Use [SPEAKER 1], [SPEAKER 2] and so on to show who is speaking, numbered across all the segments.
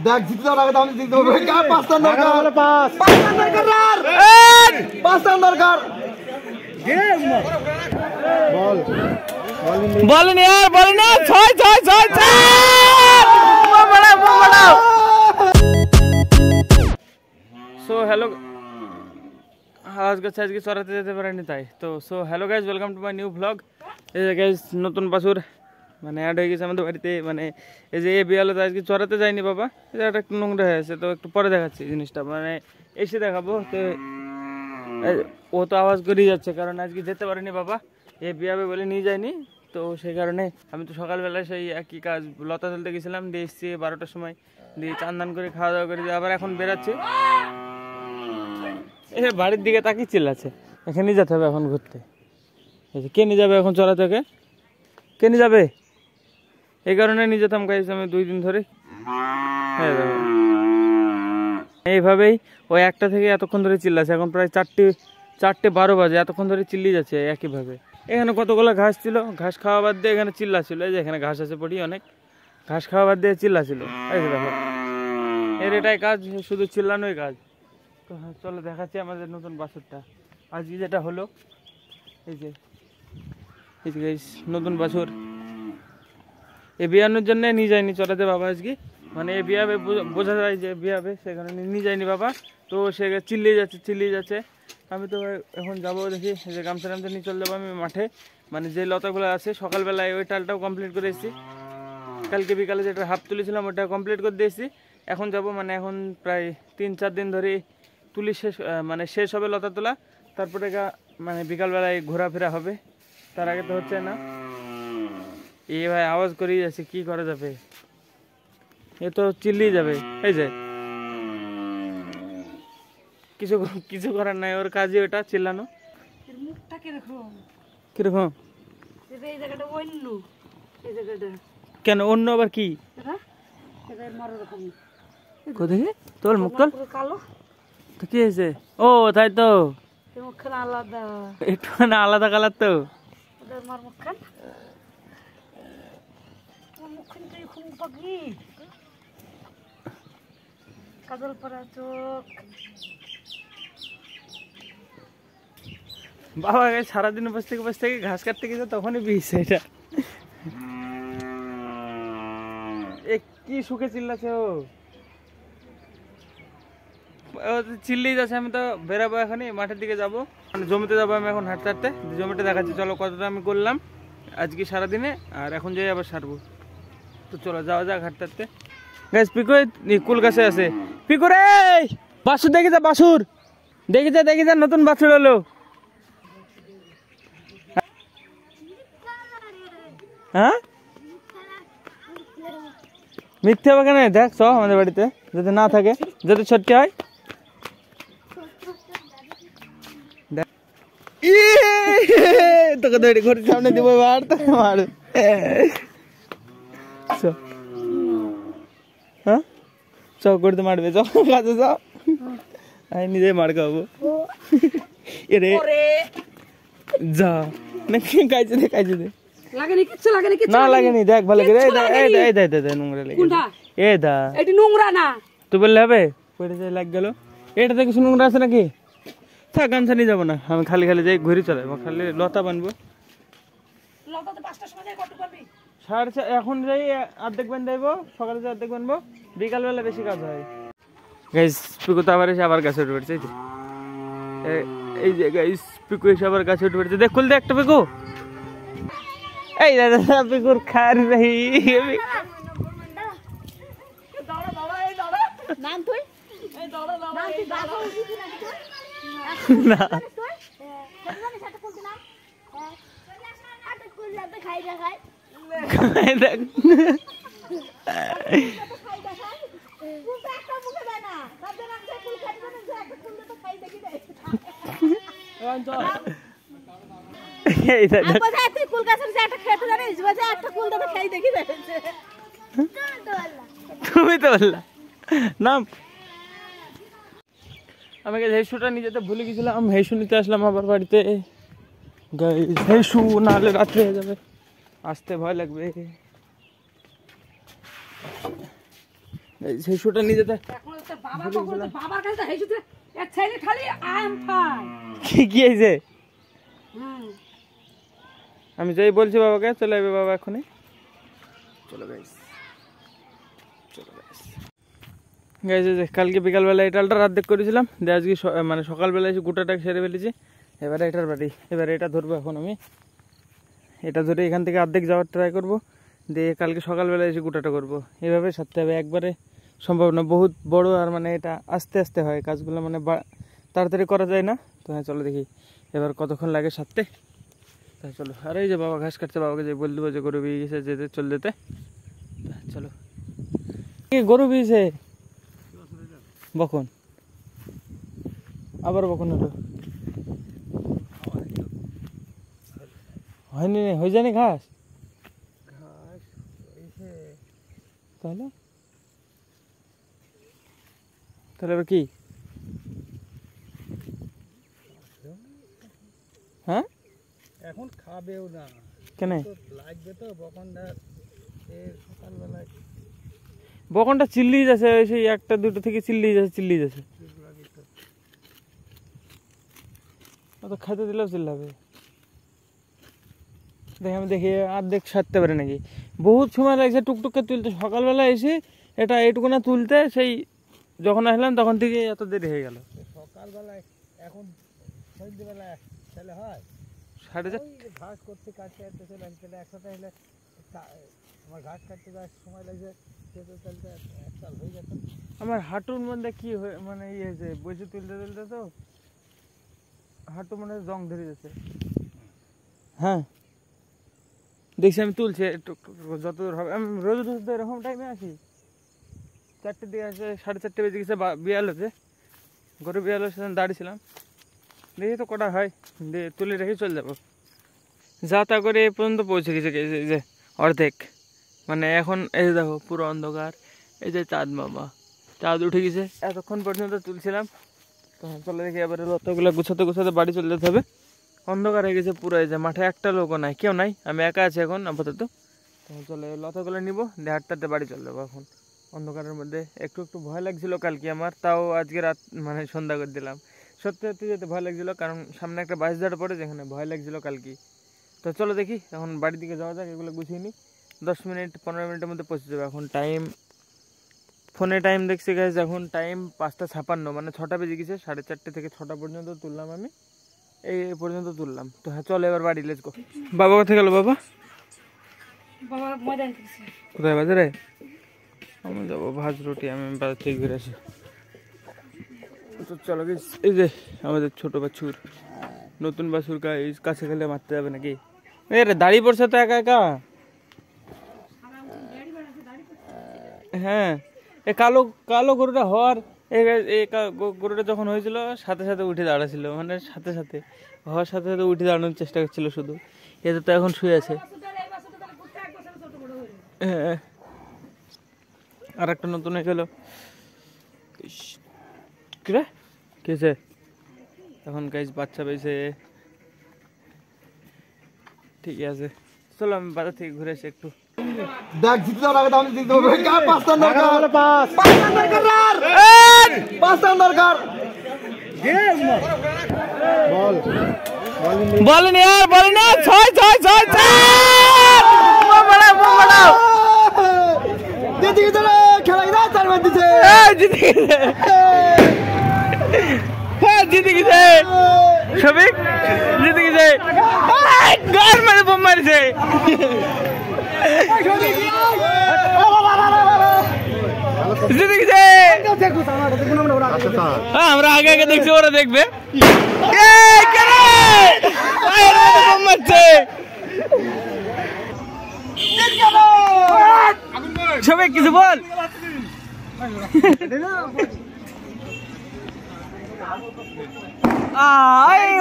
[SPEAKER 1] দেখ জিতে যাওয়ার আগে তাহলে জিততে হবে কার পাঁচটা দরকার পাঁচটা দরকার পাঁচটা দরকার বল
[SPEAKER 2] বলেন यार বলেন না ছয় ছয় ছয় বড় সো হ্যালো আজকে চড়াতে যেতে পারেনি তাই তো so hello guys welcome to my new blog. এই যে গাইজ নতুন বাছুর মানে অ্যাড হয়ে গেছে আমাদের বাড়িতে, মানে এই যে এ বিয়ালে তো আজকে চড়াতে যায়নি বাবা, এটা একটু নোংরা হয়ে আছে তো একটু পরে দেখাচ্ছি জিনিসটা, মানে এসে দেখাবো। তো ও তো আওয়াজ করেই যাচ্ছে কারণ আজকে যেতে পারেনি বাবা, এ বিয়াবে বলে নিয়ে যায়নি। তো সেই কারণে আমি তো সকালবেলায় সেই একই কাজ লতা তুলতে গেছিলাম, দিয়ে এসছি 12টার সময়, দিয়ে চান করে খাওয়া দাওয়া করে দিয়ে আবার এখন বেরাচ্ছি। এ বাড়ির দিকে তাকিয়ে চিল্লাচ্ছে, এখানেই যেতে হবে এখন ঘুরতে। এই যে কে নিয়ে যাবে এখন চড়া থেকে, কে নিয়ে যাবে? এই কারণে নিয়ে যেতাম গাইছি আমি 2 দিন ধরে। হ্যাঁ এইভাবেই ওই একটা থেকে এতক্ষণ ধরে চিল্লাচ্ছে, এখন প্রায় 4টে 12 বাজে, এতক্ষণ ধরে চিল্লিয়ে যাচ্ছে একইভাবে। এখানে কতগুলো ঘাস ছিল, ঘাস খাওয়া বাদ দিয়ে এখানে চিল্লা ছিল, এই যে এখানে ঘাস আছে পড়ি অনেক, ঘাস খাওয়া বাদ দিয়ে চিল্লা ছিল। এই যে দেখো এর এটাই কাজ, শুধু চিল্লানোই কাজ। তো হ্যাঁ চলো দেখাচ্ছি আমাদের নতুন বাছুরটা আজকে যেটা হলো। এই যে নতুন বাছুর এ বিয়ানোর জন্য নিয়ে যায়নি চড়াতে বাবা আজকে, মানে এ বিয়াবে বোঝা যায় যে বিয়াবে, সে কারণে নিয়ে যায়নি বাবা। তো সে চিল্লিয়ে যাচ্ছে। আমি তো এখন যাবো, দেখি যে গামছা টামছা নিয়ে চলে যাবো আমি মাঠে, মানে যে লতাগুলো আছে সকালবেলায় ওই টালটাও কমপ্লিট করে এসেছি, কালকে বিকালে যেটা হাফ তুলেছিলাম ওটা কমপ্লিট করে দিয়েছি। এখন যাব, মানে এখন প্রায় 3-4 দিন ধরে তুলি শেষ হবে লতা তোলা, তারপরে মানে বিকালবেলায় ঘোরাফেরা হবে, তার আগে তো হচ্ছে না। এই ভাই আওয়াজ করেই যাচ্ছে, কি করা যাবে, এ তো চিল্লিয়ে যাবে। এই যে কিছু করার নাই, ওর কাজই ওটা চিল্লানো। কিরকম কেন অন্য আবার কি তোর মুখ তোল তো কি হয়েছে? ও তাই তো একটু আলাদা কালার তো। বাবা সারাদিন বসে থেকে ঘাস কাটতে গেছে, তখনই বিয়েছে এটা। কি সুখে চিল্লাছে ও চিল্লিয়ে যাচ্ছে। আমি তো বেরাবো এখনই, মাঠের দিকে যাবো, মানে জমিতে যাবো আমি এখন হাঁটতে হাঁটতে, জমিতে দেখাচ্ছি চলো কতটা আমি করলাম আজকে সারাদিনে, আর এখন যাই আবার সারবো। তো চলো যাওয়া যাক হাঁটতে হাঁটতে। গাইস পিকু কুল গাছে আছে, পিকু রে বাছুর দেখি যা নতুন বাছুর হলো। হ্যাঁ মিথ্যে হবে কেন? দেখ চ আমাদের বাড়িতে যদি না থাকে, যদি ছোট্ট হয়। তোকে তৈরি করে সামনে দিব মার হ্যাঁ চ করতে মারবে, চ কাছে চ, আমি নিজে মার খাবো। এরে যা নাকি কাইছে দে না লাগেনি, দেখ ভালো করে নোংরা লেগে এ দা এটি নোংরা না তুই বললে হবে, পড়ে যায় লাগ গেল। এটাতে কিছু নোংরা আছে নাকি? থাক গামছা নিয়ে যাবো না, আমি খালি যাই ঘুরে চলাবো, খালি লতা বানবো। এখন যাই অর্ধেক বানবো, সকালে যাই অর্ধেক বানবো, বিকালবেলা বেশি কাজ হয়। গাইস পিকু তো আবার এসে আবার গাছে উঠে পড়ছে, এই যে গাইস পিকু এসে আবার গাছে উঠে পড়ছে। দেখ খুল দে একটা পিকু, এই দাদা পিকুর খার রহি না তুমি তো বললা নাম। আমাকে হেসুটা নিয়ে যেতে ভুলে গেছিলাম, হেসু নিতে আসলাম আবার বাড়িতে। হেসু নাহলে রাত্রে হয়ে যাবে, আসতে ভয় লাগবে। সেই শুটা নিয়ে যেতে কি হয়েছে? আমি যাই বলছি বাবাকে চলে যাবে বাবা এখনই। চলো গাইস, চলো গাইস। গাইস কালকে বিকালবেলা এটা রাত করেছিলাম, আজকে মানে সকালবেলা এসে গোটাটা সেরে ফেলেছি। এবারে এটার বাড়ি, এবারে এটা ধরবো এখন আমি। এটা ধরে এখান থেকে অর্ধেক যাওয়ার ট্রাই করবো, দিয়ে কালকে সকালবেলা এসে গোটাটা করবো। এভাবে সারতে হবে, একবারে সম্ভব না, বহুত বড়। আর মানে এটা আস্তে আস্তে হয় কাজগুলো, মানে তাড়াতাড়ি করা যায় না। তো হ্যাঁ চলো দেখি এবার কতক্ষণ লাগে সারতে। তাই চলো। আর এই যে বাবা ঘাস কাটছে, বাবাকে যে বল দেবো যে গরু বিয়ে গেছে, যেতে চল যেতে। চলো। গরু বিয়েছে বখন, আবার বখন হলো, হয়নি, হয়ে যায়নি ঘাস? তাহলে তাহলে এবার কি? হ্যাঁ
[SPEAKER 1] এখন খাবেও না,
[SPEAKER 2] কেন
[SPEAKER 1] লাগবে তো বকনটা সকালবেলায়।
[SPEAKER 2] বকনটা চিল্লিয়ে যাচ্ছে, সেই একটা দুটো থেকে চিল্লিয়ে যাচ্ছে। অত খাইতে দিলেও চিল্লাবে। দেখে আমি দেখি অর্ধেক সারতে পারে নাকি, বহুত সময় লাগছে টুকটুককে তুলতে। সকালবেলা এসে এটা এইটুকু না তুলতে, সেই যখন আসলাম তখন থেকে এত দেরি হয়ে গেল।
[SPEAKER 1] সকালবেলায় এখন সন্ধ্যেবেলায় তাহলে হয়
[SPEAKER 2] 4:30
[SPEAKER 1] ঘাস করতে কাটতে আসতেছিলাম, তাহলে একসাথে হলে আমার ঘাস কাটতে যাওয়ার সময় লাগছে, চলতে একসাল হয়ে যেত।
[SPEAKER 2] আমার হাঁটুর মধ্যে কি হয়ে মানে ইয়ে হয়েছে, বসে তুলতে তো হাঁটু মানে জং ধরে যাচ্ছে। হ্যাঁ দেখছি আমি তুলছি যতদূর হবে। আমি রোজ তো এরকম টাইমে আসি, 4টের দিকে আসে, 4:30 বেজে গেছে, বিয়াল হচ্ছে, গরু বিয়াল হচ্ছে, দাঁড়িয়েছিলাম। দেখি তো কটা হয়, দিয়ে তুলে রেখে চলে যাবো। যা তা করে এ পর্যন্ত পৌঁছে গেছে যে অর্ধেক। মানে এখন এই দেখো পুরো অন্ধকার, এই যে চাঁদ মামা, চাঁদ উঠে গেছে। এতক্ষণ পর্যন্ত তুলছিলাম, তখন চলে দেখি এবারে লতাগুলো গুছাতে বাড়ি চলে যেতে হবে। অন্ধকার হয়ে গেছে পুরো, এই যে মাঠে একটা লোকও নাই, কেউ নাই, আমি একা আছি এখন আপাতত। তখন চলে লতাগুলো নিবো, দিয়ে হাঁটতে বাড়ি চলে যাবো। এখন অন্ধকারের মধ্যে একটু ভয় লাগছিল কালকে আমার, তাও আজকে রাত মানে সন্ধ্যা করে দিলাম। সত্যি সত্যি যেতে ভয় লাগছিল, কারণ সামনে একটা বাস দাঁড় পড়ে, যেখানে ভয় লাগছিল কালকে। তো চলো দেখি এখন বাড়ির দিকে যাওয়া যাক, এগুলো গুছিয়ে নিই। 10 মিনিট 15 মিনিটের মধ্যে পৌঁছে যাবে। এখন টাইম, ফোনে টাইম দেখছি গাইজ, এখন টাইম 5:56, মানে 6টা বেজে গেছে। 4:30 থেকে 6টা পর্যন্ত তুললাম আমি, এই পর্যন্ত তুললাম। তো হ্যাঁ চলো এবার বাড়ি, লেটস গো। বাবা কোথায় গেল? বাবা কোথায়? বাজারে? আমি যাবো ভাজ রুটি, আমি বাজার থেকে ঘুরে আসি। তো চলো গাইজ, এই যে আমাদের ছোট বাছুর, নতুন বাছুর কাছে গেলে মারতে যাবে নাকি? রে দাড়ি পড়ছে তো একা একা। হ্যাঁ এ কালো গরুটা হওয়ার, গরুটা যখন হয়েছিল সাথে সাথে উঠে দাঁড়াছিল, মানে সাথে সাথে হওয়ার সাথে সাথে উঠে দাঁড়ানোর চেষ্টা করছিল শুধু। এতে তো এখন শুয়ে আছে। হ্যাঁ আর একটা নতুন হয়ে গেল। কিরে কেছে এখন গাইজ বাচ্চা পেয়েছে। ঠিক আছে চলো আমি বাজার থেকে ঘুরে আসি একটু।
[SPEAKER 1] দেখ জিতে যাওয়ার আগে তাহলে জিতে হবে। কার পাঁচটা দরকার? পাঁচটা দরকার। বল
[SPEAKER 2] বলেন यार, বলেন না। 6
[SPEAKER 1] জিতে গেছে রে, খেলা না 4 ম্যাচ দিছে।
[SPEAKER 2] জিতে গেছে সবিক, জিতে গেছে। গার মানে বোম মারছে। জিতে গেছে। আমরা আগে আগে দেখছি, ওরা দেখবে। বোম মারছে সবিক, কিছু বল।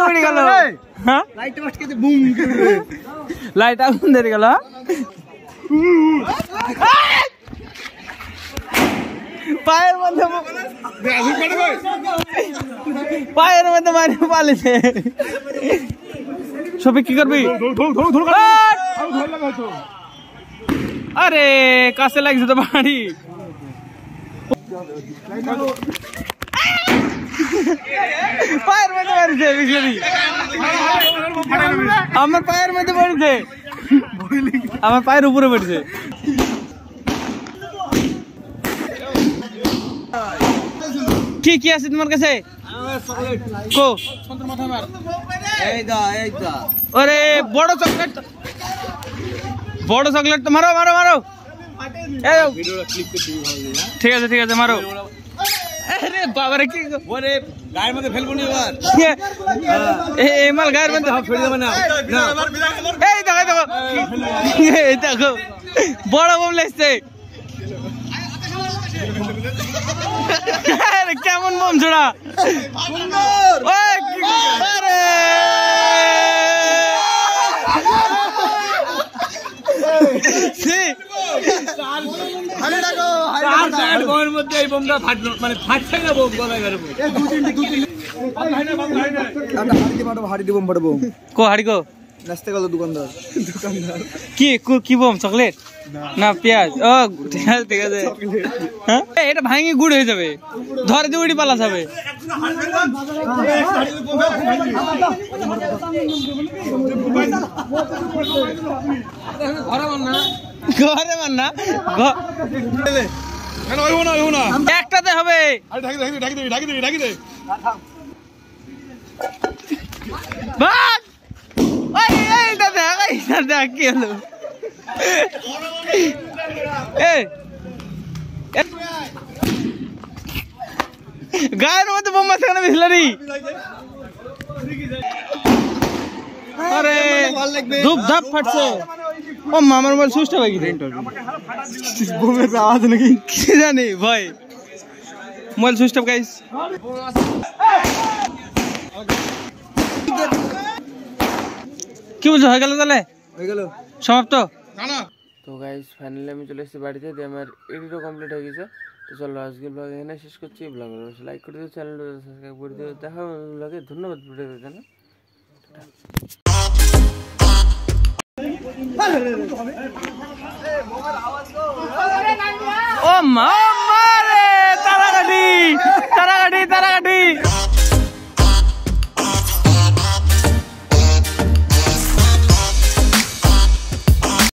[SPEAKER 2] উড়ে গেল। লাইট আগুন ধরে গেল। পায়ের মধ্যে মারি পালিছে। সবে কি করবি? আরে কাছে লাগছে তো বাড়ি। পায়ের মধ্যে মারিছে বিশারি, আমার পায়ের মধ্যে পড়েছে, আমার পায়ের উপরে পড়েছে। কি কি আছে তোমার কাছে? কো ওরে বড় চকলেট, বড় চকলেট তো মারো মারো মারো। ঠিক আছে ঠিক আছে মারো। আরে বাবারে কি ওরে গায়ের মধ্যে ফেলবো না এবার, এই মাল গায়ের মধ্যে ফেলে দেব না। এই দেখো দেখো এই দেখো বড় বোম লাগছে। আরে কেমন বোম ছোড়া সুন্দর। আরে কি বোম চকলেট না পেঁয়াজ? ও ঠিক আছে ঠিক আছে। হ্যাঁ এটা ভাঙি গুড় হয়ে যাবে, ধরে দিয়ে উড়ি পালা যাবে। ঘরে মান না একটাতে হবে। কি হলো? গায়ের মধ্যে বোম আছে কেন বিসলারি? আরে ধূপ ধাপ ফাটছে। ও মামার মোবাইল সুইচ অফ হয়ে গেছে, বোমের আওয়াজ নাকি কি জানি ভাই। Mobile switch off guys. কি বলছো হয়ে গেল তাহলে? হয়ে গেল সমাপ্ত। তো গাইস ফাইনালি আমি চলে এসেছি বাড়িতে, দিয়ে আমার এডিটও কমপ্লিট হয়ে গেছে। তো চলো আজকের ব্লগ এখানে শেষ করছি। ব্লগ লাইক করে দিও, চ্যানেলটা সাবস্ক্রাইব করে দিও। দেখা হবে ব্লগে। ধন্যবাদ ভিডিওর জন্য। ও মা